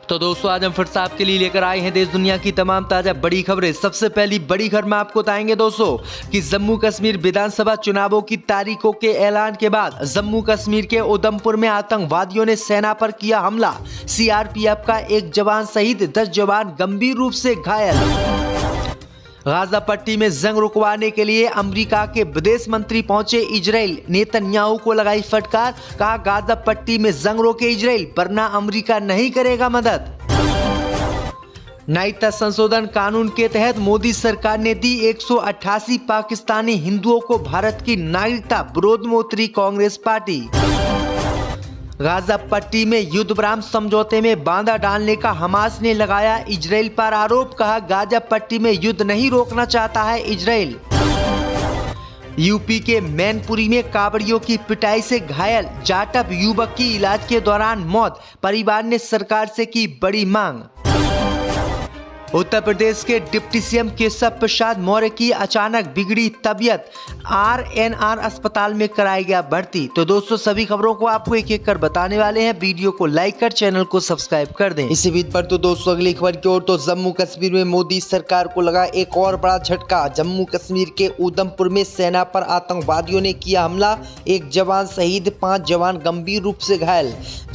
तो दोस्तों आज हम फिर से आपके लिए लेकर आए हैं देश दुनिया की तमाम ताजा बड़ी खबरें। सबसे पहली बड़ी खबर में आपको बताएंगे दोस्तों कि जम्मू कश्मीर विधानसभा चुनावों की तारीखों के ऐलान के बाद जम्मू कश्मीर के उधमपुर में आतंकवादियों ने सेना पर किया हमला। सीआरपीएफ का एक जवान शहीद, 10 जवान गंभीर रूप से घायल। गाजा पट्टी में जंग रुकवाने के लिए अमेरिका के विदेश मंत्री पहुंचे इजराइल। नेतन्याहू को लगाई फटकार, कहा गाजा पट्टी में जंग रोके इजराइल वरना अमेरिका नहीं करेगा मदद। नागरिकता संशोधन कानून के तहत मोदी सरकार ने दी 188 पाकिस्तानी हिंदुओं को भारत की नागरिकता, विरोध में उतरी कांग्रेस पार्टी। गाजा पट्टी में युद्ध विराम समझौते में बाधा डालने का हमास ने लगाया इजराइल पर आरोप, कहा गाजा पट्टी में युद्ध नहीं रोकना चाहता है इजराइल। यूपी के मैनपुरी में कांवड़ियों की पिटाई से घायल जाटव युवक की इलाज के दौरान मौत, परिवार ने सरकार से की बड़ी मांग। उत्तर प्रदेश के डिप्टी सीएम केशव प्रसाद मौर्य की अचानक बिगड़ी तबीयत, आरएनआर अस्पताल में कराया गया भर्ती। तो दोस्तों सभी खबरों को आपको एक एक कर बताने वाले हैं, वीडियो को लाइक कर चैनल को सब्सक्राइब कर दें। इसी बीच पर तो दोस्तों अगली खबर की ओर, तो जम्मू कश्मीर में मोदी सरकार को लगा एक और बड़ा झटका। जम्मू कश्मीर के उधमपुर में सेना पर आतंकवादियों ने किया हमला, एक जवान शहीद, 5 जवान गंभीर रूप से घायल।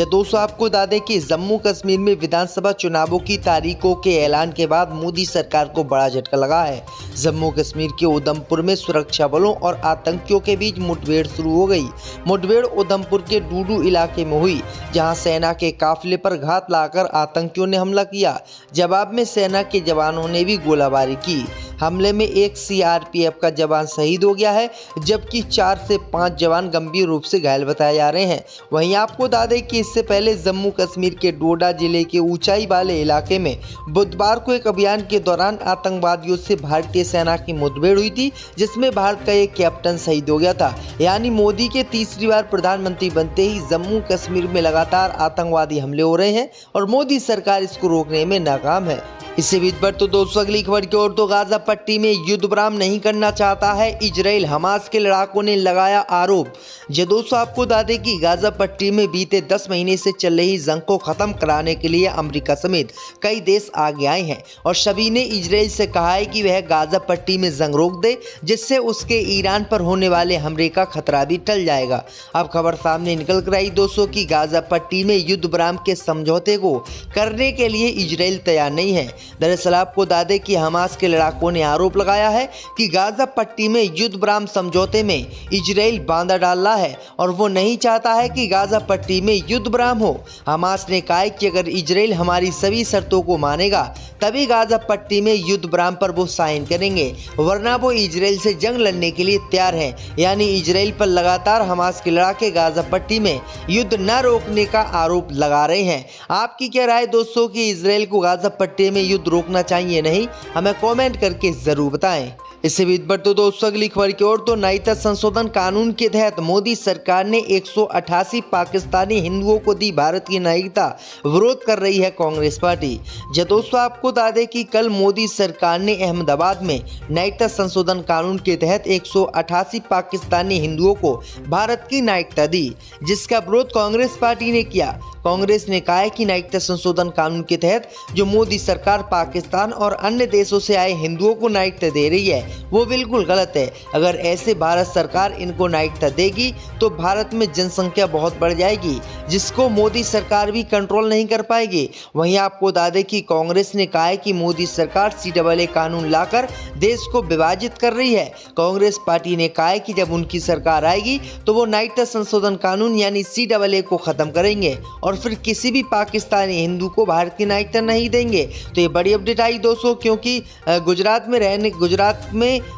दोस्तों आपको बता दें कि जम्मू कश्मीर में विधानसभा चुनावों की तारीखों के ऐलान के बाद मोदी सरकार को बड़ा झटका लगा है। जम्मू कश्मीर के उधमपुर में सुरक्षा बलों और आतंकियों के बीच मुठभेड़ शुरू हो गई। मुठभेड़ उधमपुर के डूडू इलाके में हुई, जहां सेना के काफिले पर घात लगाकर आतंकियों ने हमला किया। जवाब में सेना के जवानों ने भी गोलाबारी की। हमले में एक सीआरपीएफ का जवान शहीद हो गया है, जबकि 4 से 5 जवान गंभीर रूप से घायल बताए जा रहे हैं। वहीं आपको बता दें कि इससे पहले जम्मू कश्मीर के डोडा जिले के ऊंचाई वाले इलाके में बुधवार को एक अभियान के दौरान आतंकवादियों से भारतीय सेना की मुठभेड़ हुई थी, जिसमें भारत का एक कैप्टन शहीद हो गया था। यानी मोदी के तीसरी बार प्रधानमंत्री बनते ही जम्मू कश्मीर में लगातार आतंकवादी हमले हो रहे हैं और मोदी सरकार इसको रोकने में नाकाम है। इसी बीच पर तो दोस्तों अगली खबर की ओर, तो गाजा पट्टी में युद्ध विराम नहीं करना चाहता है इजराइल, हमास के लड़ाकों ने लगाया आरोप। दोस्तों आपको बता दें कि गाजा पट्टी में बीते 10 महीने से चल रही जंग को खत्म कराने के लिए अमेरिका समेत कई देश आगे आए हैं और सभी ने इजराइल से कहा है कि वह गाजा पट्टी में जंग रोक दे, जिससे उसके ईरान पर होने वाले हमले का खतरा भी टल जाएगा। अब खबर सामने निकल कर आई दोस्तों कि गाजा पट्टी में युद्ध विराम के समझौते को करने के लिए इजराइल तैयार नहीं है। दरअसल आपको बता दें कि हमास के लड़ाकों ने आरोप लगाया है कि गाजा पट्टी में युद्ध विराम समझौते में इजराइल बाधा डाल रहा है और वो नहीं चाहता है कि गाजा पट्टी में युद्ध विराम हो। हमास ने कहा है कि अगर इजराइल हमारी सभी शर्तों को मानेगा तभी गाजा पट्टी में युद्ध विराम पर वो साइन करेंगे, वरना वो इजराइल से जंग लड़ने के लिए तैयार हैं। यानी इजराइल पर लगातार हमास के लड़ाके गाजा पट्टी में युद्ध न रोकने का आरोप लगा रहे हैं। आपकी क्या राय दोस्तों कि इजराइल को गाजा पट्टी में युद्ध रोकना चाहिए नहीं? हमें कमेंट करके जरूर बताएं। इससे बीच पर तो दोस्तों अगली खबर की ओर, तो नागरिकता संशोधन कानून के तहत मोदी सरकार ने 188 पाकिस्तानी हिंदुओं को दी भारत की नागरिकता, विरोध कर रही है कांग्रेस पार्टी। दोस्तों आपको बता दें कि कल मोदी सरकार ने अहमदाबाद में नागरिकता संशोधन कानून के तहत 188 पाकिस्तानी हिंदुओं को भारत की नागरिकता दी, जिसका विरोध कांग्रेस पार्टी ने किया। कांग्रेस ने कहा है कि नागरिकता संशोधन कानून के तहत जो मोदी सरकार पाकिस्तान और अन्य देशों से आए हिंदुओं को नागरिकता दे रही है वो बिल्कुल गलत है। अगर ऐसे भारत सरकार इनको नागरिकता देगी तो भारत में जनसंख्या बहुत बढ़ जाएगी, जिसको मोदी सरकार भी कंट्रोल नहीं कर पाएगी। वहीं आपको बता दें कि कांग्रेस ने कहा है कि मोदी सरकार CAA कानून लाकर देश को विभाजित कर रही है। कांग्रेस पार्टी ने कहा है कि जब उनकी सरकार आएगी तो वो नागरिकता संशोधन कानून यानी CAA को खत्म करेंगे और फिर किसी भी पाकिस्तानी हिंदू को भारत की नागरिकता नहीं देंगे। तो ये बड़ी अपडेट आई दोस्तों, क्योंकि गुजरात में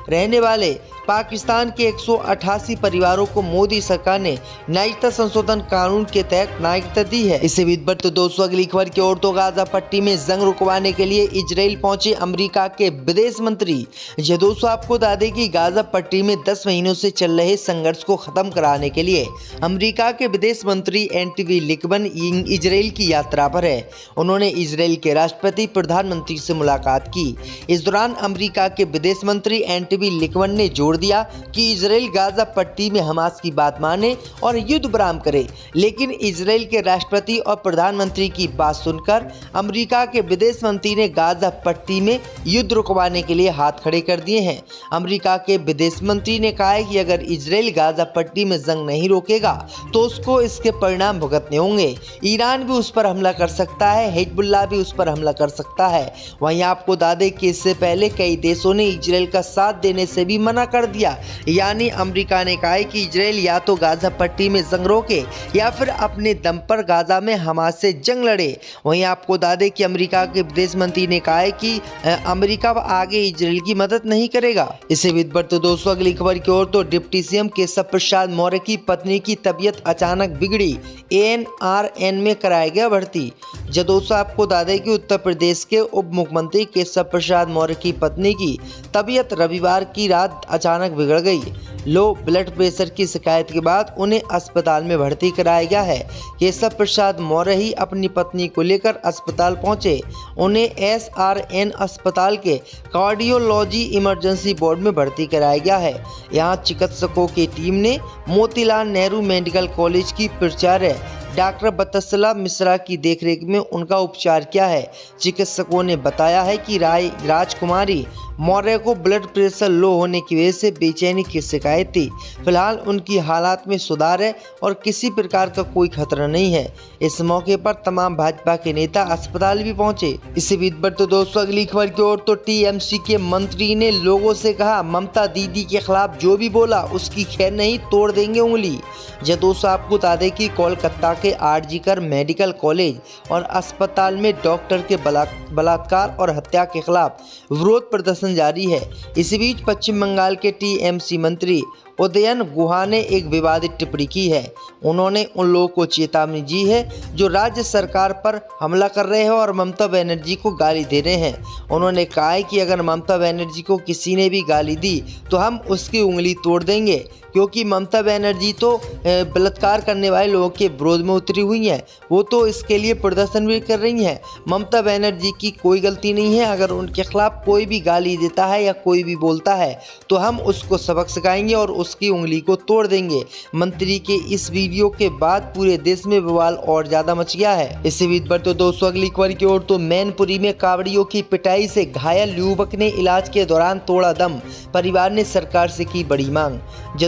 रहने वाले पाकिस्तान के 188 परिवारों को मोदी सरकार ने नागरिकता संशोधन कानून के तहत नागरिकता दी है। इसी बीच पर तो दोस्तों अगली खबर की ओर, तो गाजा पट्टी में जंग रुकवाने के लिए इजराइल पहुंचे अमेरिका के विदेश मंत्री। दोस्तों आपको बता दें कि गाजा पट्टी में 10 महीनों से चल रहे संघर्ष को खत्म कराने के लिए अमेरिका के विदेश मंत्री एंटनी ब्लिंकन इजराइल की यात्रा पर है। उन्होंने इजराइल के राष्ट्रपति प्रधानमंत्री से मुलाकात की। इस दौरान अमेरिका के विदेश मंत्री एंटनी ब्लिंकन ने जोर दिया कि इजराइल गाजा पट्टी में हमास की बात माने और युद्ध विराम करे, लेकिन इजराइल के राष्ट्रपति और प्रधानमंत्री की बात सुनकर अमेरिका के विदेश मंत्री ने गाजा पट्टी में युद्ध रुकवाने के लिए हाथ खड़े कर दिए हैं। अमेरिका के विदेश मंत्री ने कहा है कि अगर इजराइल गाजा पट्टी में जंग नहीं रोकेगा तो उसको इसके परिणाम भुगतने होंगे। ईरान भी उस पर हमला कर सकता है, हिजबुल्लाह भी उस पर हमला कर सकता है। वहीं आपको बता दें कि इससे पहले कई देशों ने इजराइल का साथ देने से भी मना कर दिया, यानी अमेरिका ने कहा है कि इजराइल या तो गाजा पट्टी में जंग रोके या फिर अपने दम पर गाजा में हमास से जंग लड़े। वहीं आपको बता दें कि अमेरिका के विदेश मंत्री ने कहा है कि अमेरिका आगे इजराइल की मदद नहीं करेगा। इसी बीच पर तो दोस्तों अगली खबर की ओर तो डिप्टी सीएम केशव प्रसाद मौर्य की पत्नी की तबीयत अचानक बिगड़ी, ANRN में कराया गया भर्ती। जो दोस्तों आपको बता दें कि उत्तर प्रदेश के उप मुख्यमंत्री केशव प्रसाद मौर्य की पत्नी की तबीयत रविवार की रात अचानक बिगड़ गई। लो ब्लड प्रेशर की शिकायत के बाद उन्हें अस्पताल में भर्ती कराया गया है। केशव प्रसाद मौर्य ही अपनी पत्नी को लेकर अस्पताल पहुंचे। उन्हें SRN अस्पताल के कार्डियोलॉजी इमरजेंसी वार्ड में भर्ती कराया गया है। यहां चिकित्सकों की टीम ने मोतीलाल नेहरू मेडिकल कॉलेज की प्राचार्य डॉक्टर बत्सला मिश्रा की देखरेख में उनका उपचार किया है। चिकित्सकों ने बताया है कि राजकुमारी मौर्य को ब्लड प्रेशर लो होने की वजह से बेचैनी की शिकायत थी। फिलहाल उनकी हालात में सुधार है और किसी प्रकार का कोई खतरा नहीं है। इस मौके पर तमाम भाजपा के नेता अस्पताल भी पहुंचे। इसी बीच पर तो दोस्तों अगली खबर की ओर तो TMC के मंत्री ने लोगों से कहा, ममता दीदी के खिलाफ जो भी बोला उसकी खैर नहीं, तोड़ देंगे उंगली। जब दोस्तों आपको बता दें कि कोलकाता के RG-कर मेडिकल कॉलेज और अस्पताल में डॉक्टर के बलात्कार और हत्या के खिलाफ विरोध प्रदर्शन जारी है। इसी बीच पश्चिम बंगाल के TMC मंत्री उदयन गुहा ने एक विवादित टिप्पणी की है। उन्होंने उन लोगों को चेतावनी दी है जो राज्य सरकार पर हमला कर रहे हैं और ममता बनर्जी को गाली दे रहे हैं। उन्होंने कहा है कि अगर ममता बनर्जी को किसी ने भी गाली दी तो हम उसकी उंगली तोड़ देंगे, क्योंकि ममता बनर्जी तो बलात्कार करने वाले लोगों के विरोध में उतरी हुई हैं। वो तो इसके लिए प्रदर्शन भी कर रही हैं। ममता बनर्जी की कोई गलती नहीं है। अगर उनके खिलाफ कोई भी गाली देता है या कोई भी बोलता है तो हम उसको सबक सिखाएंगे और उसकी उंगली को तोड़ देंगे। मंत्री के इस वीडियो के बाद पूरे देश में बवाल और ज्यादा मच गया है। इसी बीच पर तो दोस्तों अगली खबर की ओर तो मैनपुरी में कावड़ियों की पिटाई से घायल युवक ने इलाज के दौरान तोड़ा दम, परिवार ने सरकार से की बड़ी मांग।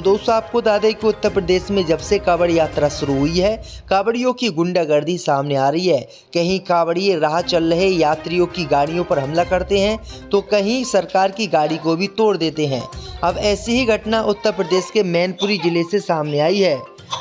दोस्तों आपको बता दें कि उत्तर प्रदेश में जब से कांवड़ यात्रा शुरू हुई है, कांवड़ियों की गुंडागर्दी सामने आ रही है। कहीं कांवड़िए राह चल रहे यात्रियों की गाड़ियों पर हमला करते हैं तो कहीं सरकार की गाड़ी को भी तोड़ देते हैं। अब ऐसी ही घटना उत्तर प्रदेश के मैनपुरी जिले से सामने आई है।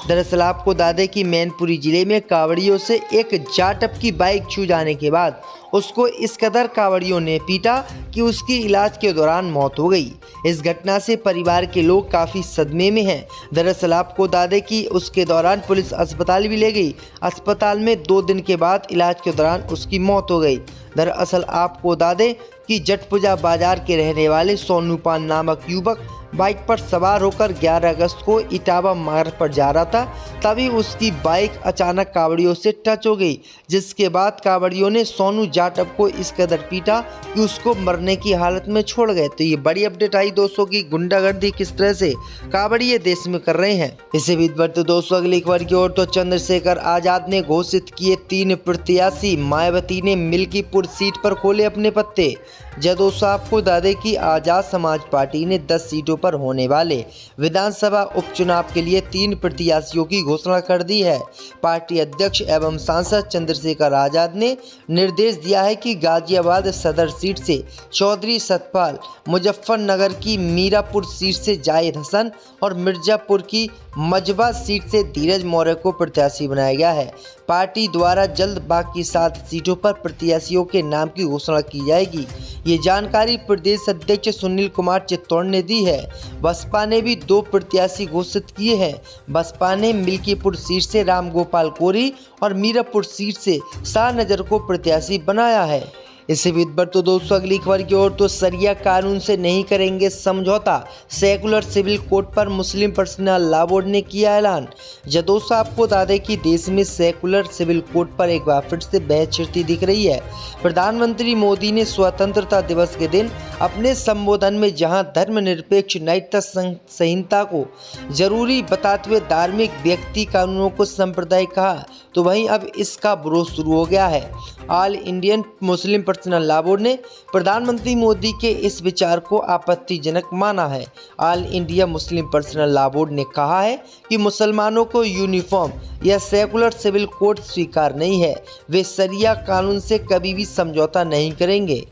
दरअसल आपको बता दें कि मैनपुरी जिले में कांवड़ियों से एक जाटव की बाइक छू जाने के बाद उसको इस कदर कांवड़ियों ने पीटा कि उसकी इलाज के दौरान मौत हो गई। इस घटना से परिवार के लोग काफ़ी सदमे में हैं। दरअसल आपको बता दें कि उसके दौरान पुलिस अस्पताल भी ले गई। अस्पताल में 2 दिन के बाद इलाज के दौरान उसकी मौत हो गई। दरअसल आपको बता दें कि जटपुजा बाजार के रहने वाले सोनू पान नामक युवक बाइक पर सवार होकर 11 अगस्त को इटावा मार्ग पर जा रहा था, तभी उसकी बाइक अचानक कांवड़ियों से टच हो गई, जिसके बाद कांवड़ियों ने सोनू जाटव को इस कदर पीटा कि उसको मरने की हालत में छोड़ गए। तो ये बड़ी अपडेट आई दोस्तों की गुंडागर्दी किस तरह से कांवड़िए देश में कर रहे हैं। इसी बीच पर तो दोस्तों अगली खबर की ओर तो चंद्रशेखर आजाद ने घोषित किए 3 प्रत्याशी, मायावती ने मिल्कीपुर सीट पर खोले अपने पत्ते। दोस्तों आपको बता दें कि आजाद समाज पार्टी ने 10 सीटों पर होने वाले विधानसभा उपचुनाव के लिए 3 प्रत्याशियों की घोषणा कर दी है। पार्टी अध्यक्ष एवं सांसद चंद्रशेखर आजाद ने निर्देश दिया है कि गाजियाबाद सदर सीट से चौधरी सतपाल, मुजफ्फरनगर की मीरापुर सीट से जाहिद हसन और मिर्जापुर की मजबा सीट से धीरज मौर्य को प्रत्याशी बनाया गया है। पार्टी द्वारा जल्द बाकी 7 सीटों पर प्रत्याशियों के नाम की घोषणा की जाएगी। ये जानकारी प्रदेश अध्यक्ष सुनील कुमार चित्तौड़ ने दी है। बसपा ने भी 2 प्रत्याशी घोषित किए हैं। बसपा ने मिल्कीपुर सीट से राम गोपाल कोरी और मीरापुर सीट से शाहनजर को प्रत्याशी बनाया है। इसी बीच पर तो दोस्तों अगली खबर की ओर, तो सरिया कानून से नहीं करेंगे समझौता, सेकुलर सिविल कोड पर मुस्लिम पर्सनल लॉ बोर्ड ने किया ऐलान। जब दोस्तों आपको बता दें कि देश में सेकुलर सिविल कोड पर एक बार फिर से बहस छिड़ती दिख रही है। प्रधानमंत्री मोदी ने स्वतंत्रता दिवस के दिन अपने संबोधन में जहां धर्मनिरपेक्ष नैतिकता संहिता को जरूरी बताते हुए धार्मिक व्यक्ति कानूनों को सांप्रदायिक कहा, तो वहीं अब इसका विरोध शुरू हो गया है। All Indian Muslim personal law board ने प्रधानमंत्री मोदी के इस विचार को आपत्तिजनक माना है। All India Muslim personal law board ने कहा है कि मुसलमानों को यूनिफॉर्म या सेकुलर सिविल कोड स्वीकार नहीं है, वे शरिया कानून से कभी भी समझौता नहीं करेंगे।